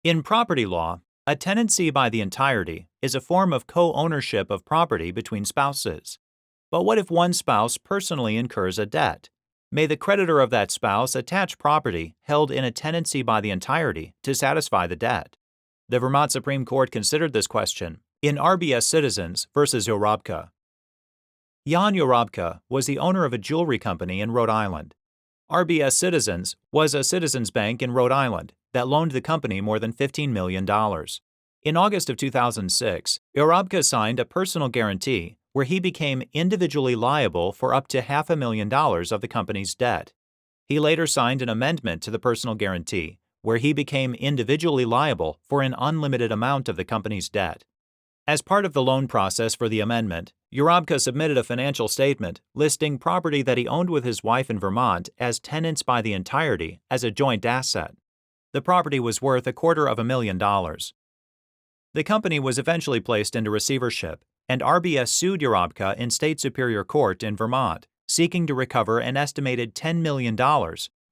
In property law, a tenancy by the entirety is a form of co-ownership of property between spouses. But what if one spouse personally incurs a debt? May the creditor of that spouse attach property held in a tenancy by the entirety to satisfy the debt? The Vermont Supreme Court considered this question in RBS Citizens v. Ouhrabka. Jan Ouhrabka was the owner of a jewelry company in Rhode Island. RBS Citizens was a citizens bank in Rhode Island that loaned the company more than $15 million. In August of 2006, Ouhrabka signed a personal guarantee where he became individually liable for up to $500,000 of the company's debt. He later signed an amendment to the personal guarantee where he became individually liable for an unlimited amount of the company's debt. As part of the loan process for the amendment, Ouhrabka submitted a financial statement listing property that he owned with his wife in Vermont as tenants by the entirety as a joint asset. The property was worth $250,000. The company was eventually placed into receivership, and RBS sued Ouhrabka in state superior court in Vermont, seeking to recover an estimated $10 million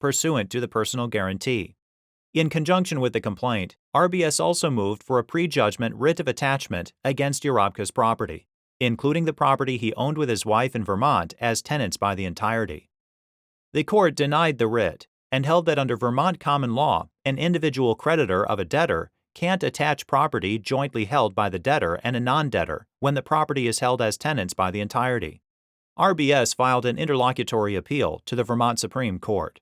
pursuant to the personal guarantee. In conjunction with the complaint, RBS also moved for a prejudgment writ of attachment against Ouhrabka's property, including the property he owned with his wife in Vermont as tenants by the entirety. The court denied the writ and held that under Vermont common law, an individual creditor of a debtor can't attach property jointly held by the debtor and a non-debtor when the property is held as tenants by the entirety. RBS filed an interlocutory appeal to the Vermont Supreme Court.